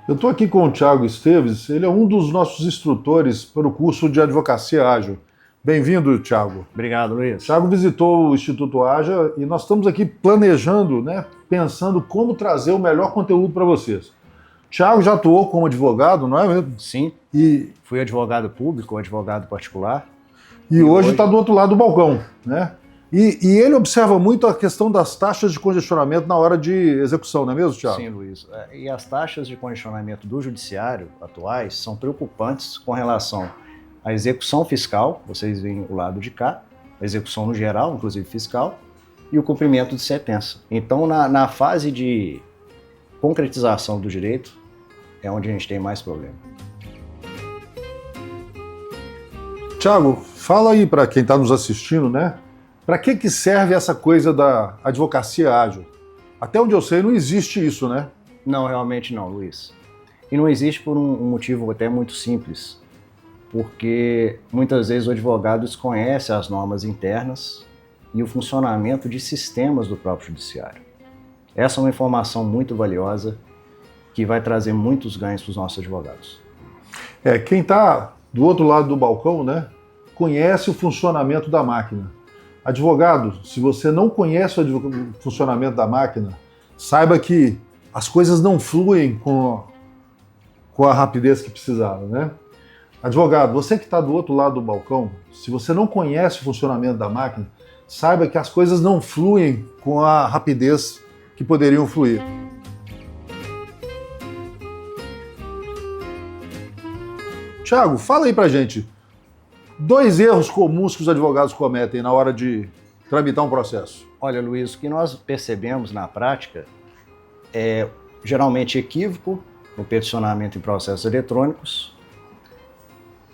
Eu estou aqui com o Thiago Esteves, ele é um dos nossos instrutores para o curso de Advocacia Ágil. Bem-vindo, Thiago. Obrigado, Luiz. Thiago visitou o Instituto Ágil e nós estamos aqui planejando, pensando como trazer o melhor conteúdo para vocês. Thiago já atuou como advogado, não é mesmo? Sim, fui advogado público, advogado particular. E hoje está do outro lado do balcão, né? E ele observa muito a questão das taxas de congestionamento na hora de execução, não é mesmo, Thiago? Sim, Luiz. E as taxas de congestionamento do judiciário atuais são preocupantes com relação à execução fiscal, vocês veem o lado de cá, a execução no geral, inclusive fiscal, e o cumprimento de sentença. Então, na fase de concretização do direito, é onde a gente tem mais problema. Thiago, fala aí para quem está nos assistindo, né? Para que serve essa coisa da advocacia ágil? Até onde eu sei, não existe isso, né? Não, realmente não, Luiz. E não existe por um motivo até muito simples. Porque muitas vezes o advogado desconhece as normas internas e o funcionamento de sistemas do próprio judiciário. Essa é uma informação muito valiosa que vai trazer muitos ganhos para os nossos advogados. Quem está do outro lado do balcão, né, conhece o funcionamento da máquina. Advogado, se você não conhece o funcionamento da máquina, saiba que as coisas não fluem com a rapidez que precisava, né? Advogado, você que está do outro lado do balcão, se você não conhece o funcionamento da máquina, saiba que as coisas não fluem com a rapidez que poderiam fluir. Thiago, fala aí pra gente. 2 erros comuns que os advogados cometem na hora de tramitar um processo. Olha, Luiz, o que nós percebemos na prática é geralmente equívoco no peticionamento em processos eletrônicos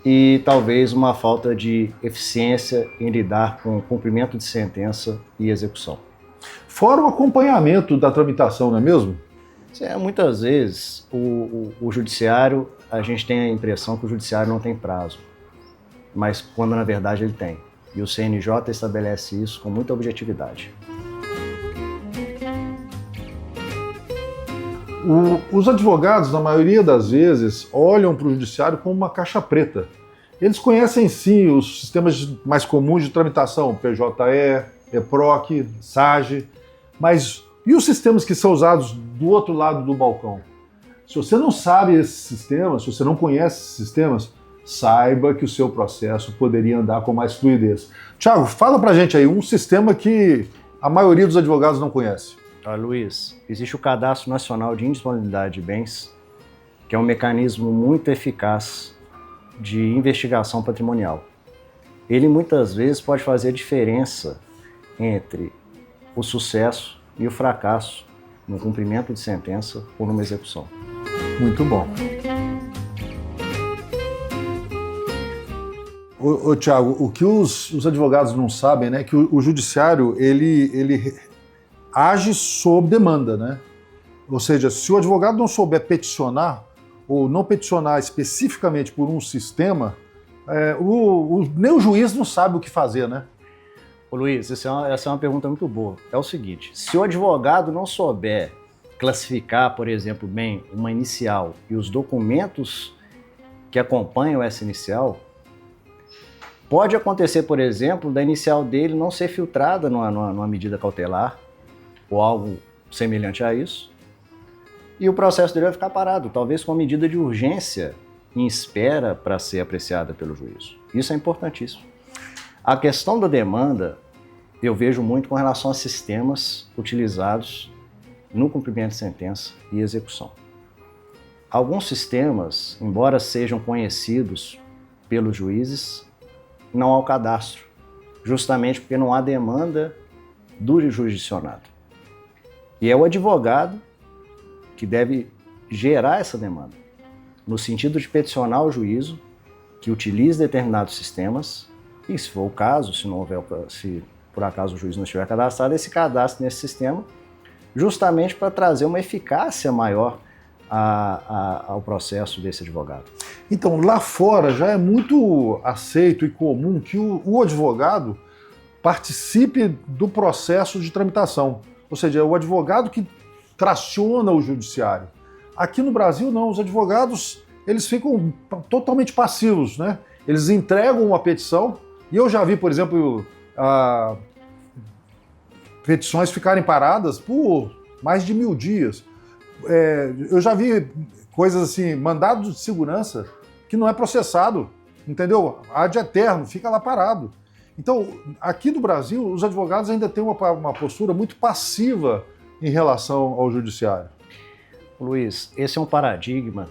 e talvez uma falta de eficiência em lidar com cumprimento de sentença e execução. Fora o acompanhamento da tramitação, não é mesmo? Muitas vezes o judiciário, a gente tem a impressão que o judiciário não tem prazo, mas quando na verdade ele tem. E o CNJ estabelece isso com muita objetividade. Os advogados, na maioria das vezes, olham para o judiciário como uma caixa preta. Eles conhecem sim os sistemas mais comuns de tramitação, PJE, EPROC, SAGE, mas e os sistemas que são usados do outro lado do balcão? Se você não sabe esses sistemas, se você não conhece esses sistemas, saiba que o seu processo poderia andar com mais fluidez. Thiago, fala pra gente aí um sistema que a maioria dos advogados não conhece. Luiz, existe o Cadastro Nacional de Indisponibilidade de Bens, que é um mecanismo muito eficaz de investigação patrimonial. Ele muitas vezes pode fazer a diferença entre o sucesso e o fracasso no cumprimento de sentença ou numa execução. Muito bom. Ô Thiago, o que os advogados não sabem, né, é que o judiciário ele age sob demanda, né? Ou seja, se o advogado não souber peticionar ou não peticionar especificamente por um sistema, nem o juiz não sabe o que fazer, né? Ô Luiz, essa é uma pergunta muito boa. É o seguinte, se o advogado não souber classificar, por exemplo, bem uma inicial e os documentos que acompanham essa inicial, pode acontecer, por exemplo, da inicial dele não ser filtrada numa medida cautelar ou algo semelhante a isso, e o processo dele vai ficar parado, talvez com uma medida de urgência em espera para ser apreciada pelo juiz. Isso é importantíssimo. A questão da demanda eu vejo muito com relação a sistemas utilizados no cumprimento de sentença e execução. Alguns sistemas, embora sejam conhecidos pelos juízes, não há o cadastro, justamente porque não há demanda do jurisdicionado. E é o advogado que deve gerar essa demanda, no sentido de peticionar o juízo que utilize determinados sistemas e, se for o caso, se por acaso o juiz não estiver cadastrado, esse cadastro nesse sistema, justamente para trazer uma eficácia maior ao processo desse advogado. Então, lá fora já é muito aceito e comum que o advogado participe do processo de tramitação. Ou seja, é o advogado que traciona o judiciário. Aqui no Brasil, não. Os advogados, eles ficam totalmente passivos, né? Eles entregam uma petição, e eu já vi, por exemplo, petições ficarem paradas por mais de 1000 dias. Eu já vi coisas assim, mandado de segurança, que não é processado, entendeu? Ad eterno, fica lá parado. Então, aqui no Brasil, os advogados ainda têm uma postura muito passiva em relação ao judiciário. Luiz, esse é um paradigma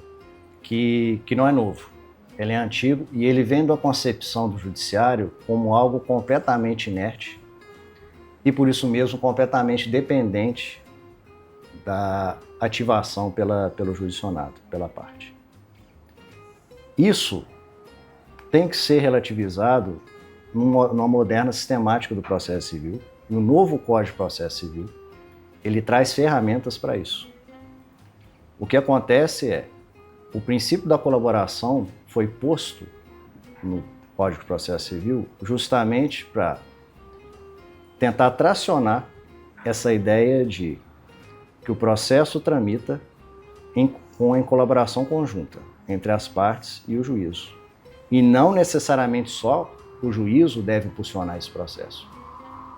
que não é novo. Ele é antigo e ele vem da concepção do judiciário como algo completamente inerte e, por isso mesmo, completamente dependente da ativação pelo jurisdicionado, pela parte. Isso tem que ser relativizado numa moderna sistemática do processo civil. E o novo Código de Processo Civil, ele traz ferramentas para isso. O que acontece é, o princípio da colaboração foi posto no Código de Processo Civil justamente para tentar tracionar essa ideia de que o processo tramita em colaboração conjunta entre as partes e o juízo. E não necessariamente só o juízo deve impulsionar esse processo.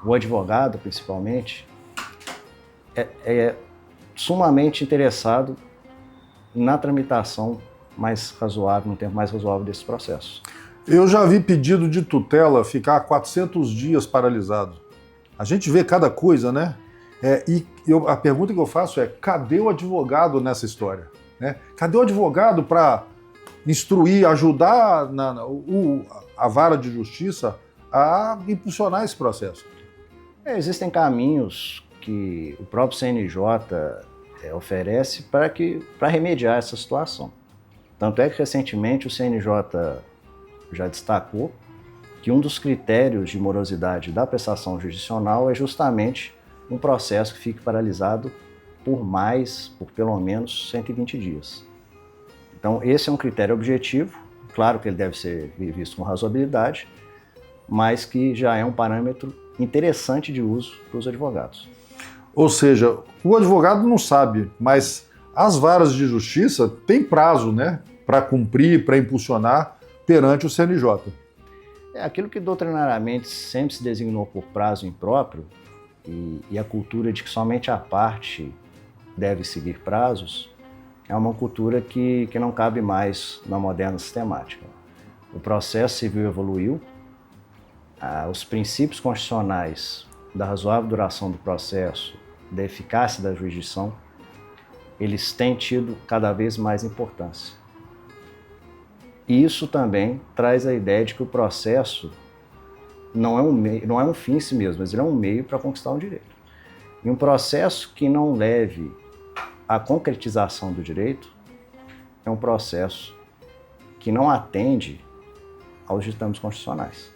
O advogado, principalmente, é sumamente interessado na tramitação mais razoável, no tempo mais razoável desse processo. Eu já vi pedido de tutela ficar 400 dias paralisado. A gente vê cada coisa, né? A pergunta que eu faço é, cadê o advogado nessa história? Né? Cadê o advogado para instruir, ajudar a vara de justiça a impulsionar esse processo? Existem caminhos que o próprio CNJ oferece para remediar essa situação. Tanto é que recentemente o CNJ já destacou que um dos critérios de morosidade da prestação jurisdicional é justamente um processo que fique paralisado por pelo menos 120 dias. Então esse é um critério objetivo, claro que ele deve ser visto com razoabilidade, mas que já é um parâmetro interessante de uso para os advogados. Ou seja, o advogado não sabe, mas as varas de justiça têm prazo, né, para cumprir, para impulsionar perante o CNJ. Aquilo que doutrinariamente sempre se designou por prazo impróprio e a cultura de que somente a parte deve seguir prazos é uma cultura que não cabe mais na moderna sistemática. O processo civil evoluiu, os princípios constitucionais da razoável duração do processo, da eficácia da jurisdição, eles têm tido cada vez mais importância. E isso também traz a ideia de que o processo não é um fim em si mesmo, mas ele é um meio para conquistar um direito. E um processo que não leve à concretização do direito é um processo que não atende aos ditames constitucionais.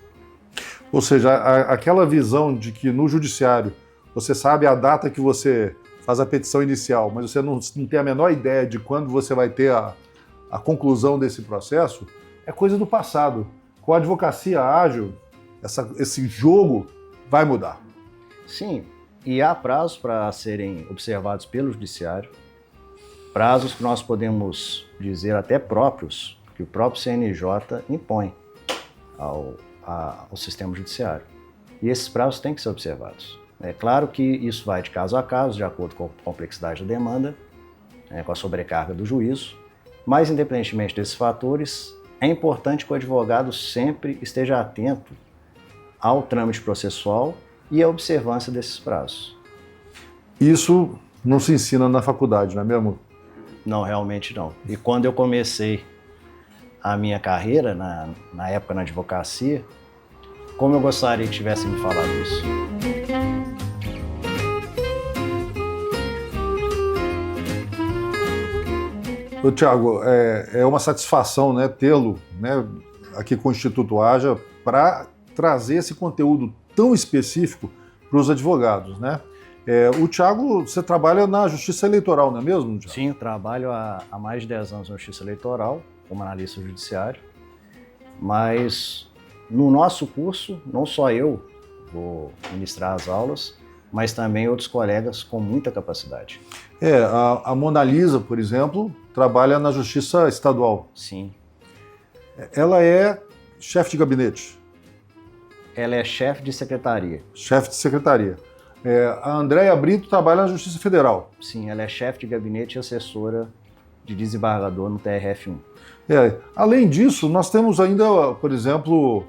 Ou seja, aquela visão de que no judiciário você sabe a data que você faz a petição inicial, mas você não tem a menor ideia de quando você vai ter a conclusão desse processo, é coisa do passado. Com a advocacia ágil, esse jogo vai mudar. Sim, e há prazos para serem observados pelo judiciário, prazos que nós podemos dizer até próprios, que o próprio CNJ impõe ao sistema judiciário. E esses prazos têm que ser observados. É claro que isso vai de caso a caso, de acordo com a complexidade da demanda, com a sobrecarga do juízo, mas independentemente desses fatores, é importante que o advogado sempre esteja atento ao trâmite processual e à observância desses prazos. Isso não se ensina na faculdade, não é mesmo? Não, realmente não. E quando eu comecei a minha carreira, na época na advocacia, como eu gostaria que tivesse me falado isso. Ô, Thiago, é uma satisfação, né, tê-lo, né, aqui com o Instituto Haja para trazer esse conteúdo tão específico para os advogados, né? O Thiago, você trabalha na Justiça Eleitoral, não é mesmo, Thiago? Sim, eu trabalho há mais de 10 anos na Justiça Eleitoral, como analista judiciário, mas no nosso curso, não só eu vou ministrar as aulas, mas também outros colegas com muita capacidade. A Mona Lisa, por exemplo, trabalha na Justiça Estadual. Sim. Ela é chefe de gabinete. Ela é chefe de secretaria. Chefe de secretaria. A Andréia Brito trabalha na Justiça Federal. Sim, ela é chefe de gabinete e assessora de desembargador no TRF1. Além disso, nós temos ainda, por exemplo,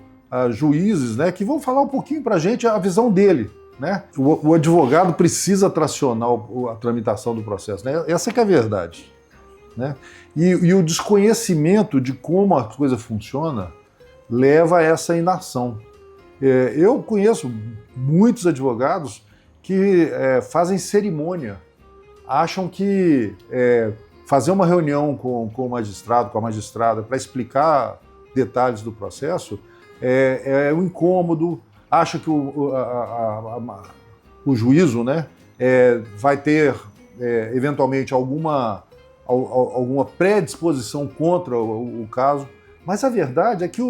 juízes, né, que vão falar um pouquinho para a gente a visão dele. Né? O advogado precisa tracionar a tramitação do processo. Né? Essa que é a verdade. Né? E o desconhecimento de como a coisa funciona leva a essa inação. Eu conheço muitos advogados que fazem cerimônia, acham que fazer uma reunião com o magistrado, com a magistrada, para explicar detalhes do processo é um incômodo, acha que o juízo, né, vai ter eventualmente alguma predisposição contra o caso, mas a verdade é que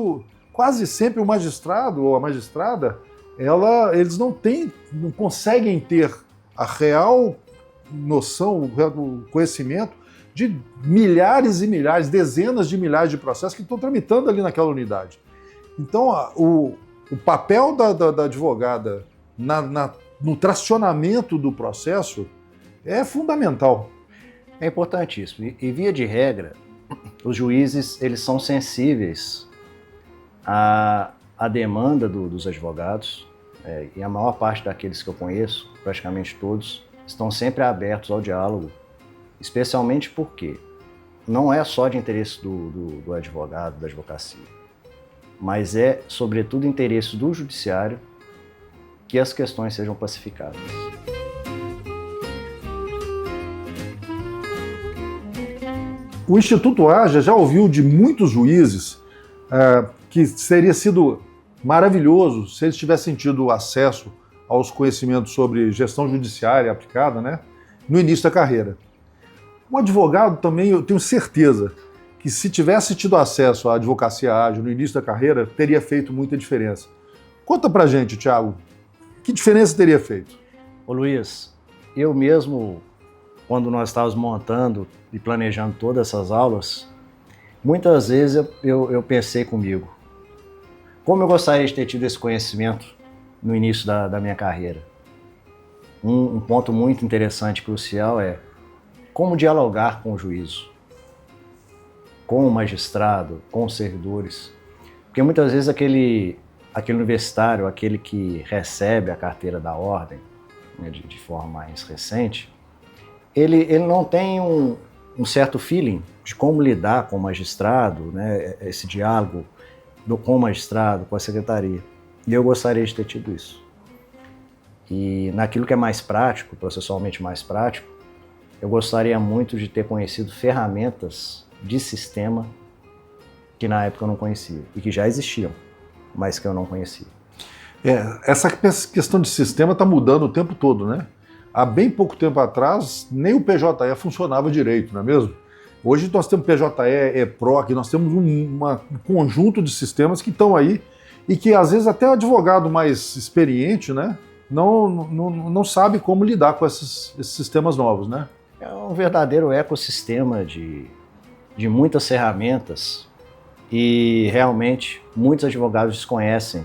quase sempre o magistrado ou a magistrada, eles não conseguem ter a real noção, o conhecimento de milhares e milhares, dezenas de milhares de processos que estão tramitando ali naquela unidade. Então, o papel da advogada no tracionamento do processo é fundamental. É importantíssimo. E via de regra, os juízes eles são sensíveis à demanda dos advogados, e a maior parte daqueles que eu conheço, praticamente todos, estão sempre abertos ao diálogo, especialmente porque não é só de interesse do advogado, da advocacia, mas é, sobretudo, interesse do judiciário que as questões sejam pacificadas. O Instituto Haja já ouviu de muitos juízes que teria sido maravilhoso se eles tivessem tido acesso aos conhecimentos sobre gestão judiciária aplicada, né, no início da carreira. Um advogado também, eu tenho certeza, que se tivesse tido acesso à advocacia ágil no início da carreira, teria feito muita diferença. Conta pra gente, Thiago, que diferença teria feito? Ô Luiz, eu mesmo, quando nós estávamos montando e planejando todas essas aulas, muitas vezes eu pensei comigo, como eu gostaria de ter tido esse conhecimento no início da minha carreira. Um ponto muito interessante e crucial é como dialogar com o juízo, com o magistrado, com os servidores. Porque muitas vezes aquele universitário, aquele que recebe a carteira da ordem, né, de forma mais recente, ele não tem um certo feeling de como lidar com o magistrado, né, esse diálogo com o magistrado, com a secretaria. E eu gostaria de ter tido isso. E naquilo que é mais prático, processualmente mais prático, eu gostaria muito de ter conhecido ferramentas de sistema que na época eu não conhecia e que já existiam, mas que eu não conhecia. Essa questão de sistema está mudando o tempo todo, né? Há bem pouco tempo atrás, nem o PJE funcionava direito, não é mesmo? Hoje nós temos PJE, EPROC, nós temos um conjunto de sistemas que estão aí e que às vezes até o advogado mais experiente, né, não sabe como lidar com esses sistemas novos, né? É um verdadeiro ecossistema de muitas ferramentas e realmente muitos advogados desconhecem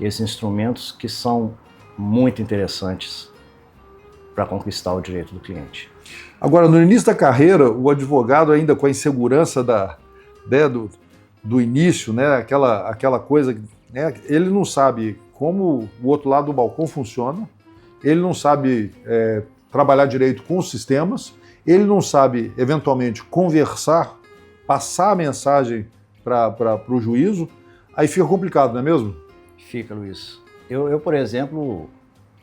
esses instrumentos que são muito interessantes para conquistar o direito do cliente. Agora, no início da carreira, o advogado ainda com a insegurança do início, né, aquela coisa, né, ele não sabe como o outro lado do balcão funciona, ele não sabe trabalhar direito com os sistemas, ele não sabe, eventualmente, conversar, passar a mensagem para o juízo, aí fica complicado, não é mesmo? Fica, Luiz. Eu, por exemplo,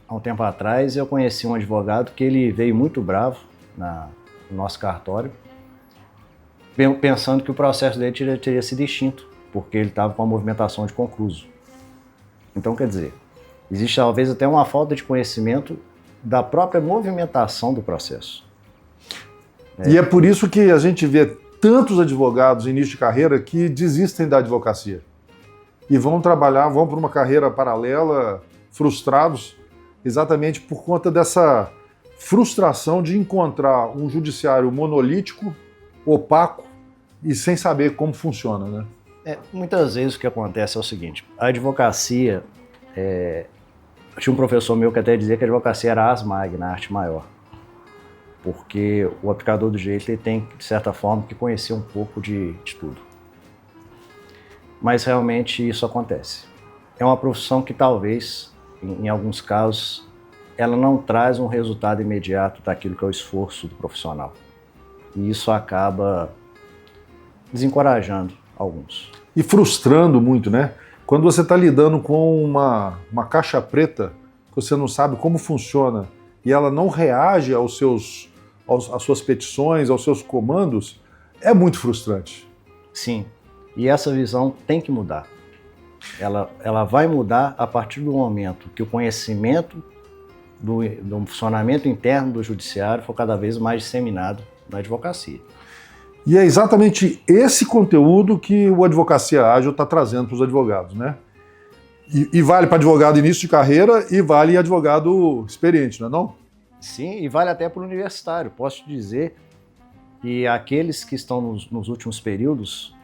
há um tempo atrás, eu conheci um advogado que ele veio muito bravo no nosso cartório, pensando que o processo dele teria sido extinto, porque ele estava com a movimentação de concluso. Então, quer dizer, existe talvez até uma falta de conhecimento da própria movimentação do processo. E é por isso que a gente vê tantos advogados em início de carreira que desistem da advocacia e vão para uma carreira paralela, frustrados, exatamente por conta dessa frustração de encontrar um judiciário monolítico, opaco e sem saber como funciona, né? Muitas vezes o que acontece é o seguinte, a advocacia, tinha um professor meu que até dizia que a advocacia era a ars magna, a arte maior, porque o aplicador do direito ele tem, de certa forma, que conhecer um pouco de tudo. Mas realmente isso acontece. É uma profissão que talvez, em alguns casos, ela não traz um resultado imediato daquilo que é o esforço do profissional. E isso acaba desencorajando alguns. E frustrando muito, né? Quando você está lidando com uma caixa preta, que você não sabe como funciona, e ela não reage às suas petições, aos seus comandos, é muito frustrante. Sim, e essa visão tem que mudar. Ela vai mudar a partir do momento que o conhecimento do funcionamento interno do judiciário for cada vez mais disseminado na advocacia. E é exatamente esse conteúdo que o Advocacia Ágil está trazendo para os advogados, né? E vale para advogado início de carreira e vale advogado experiente, não é não? Sim, e vale até para o universitário. Posso te dizer que aqueles que estão nos últimos períodos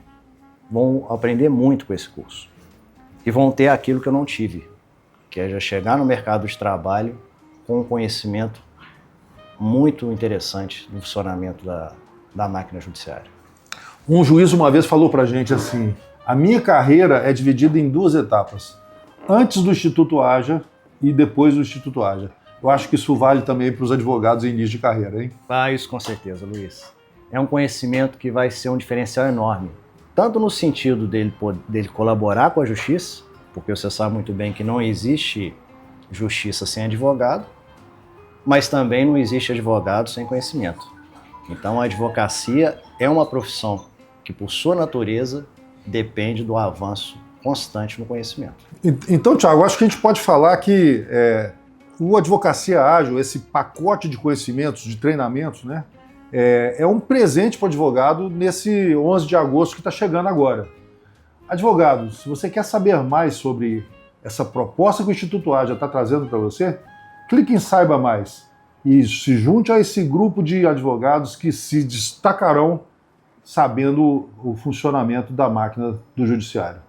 vão aprender muito com esse curso. E vão ter aquilo que eu não tive, que é já chegar no mercado de trabalho com um conhecimento muito interessante do funcionamento da máquina judiciária. Um juiz uma vez falou para a gente assim, a minha carreira é dividida em 2 etapas, antes do Instituto Haja e depois do Instituto Haja. Eu acho que isso vale também para os advogados em início de carreira, hein? Isso com certeza, Luiz. É um conhecimento que vai ser um diferencial enorme, tanto no sentido dele colaborar com a justiça, porque você sabe muito bem que não existe justiça sem advogado, mas também não existe advogado sem conhecimento. Então a advocacia é uma profissão que, por sua natureza, depende do avanço constante no conhecimento. Então, Thiago, acho que a gente pode falar que o Advocacia Ágil, esse pacote de conhecimentos, de treinamentos, né, é um presente para o advogado nesse 11 de agosto que está chegando agora. Advogado, se você quer saber mais sobre essa proposta que o Instituto Ágil está trazendo para você, clique em Saiba Mais e se junte a esse grupo de advogados que se destacarão sabendo o funcionamento da máquina do judiciário.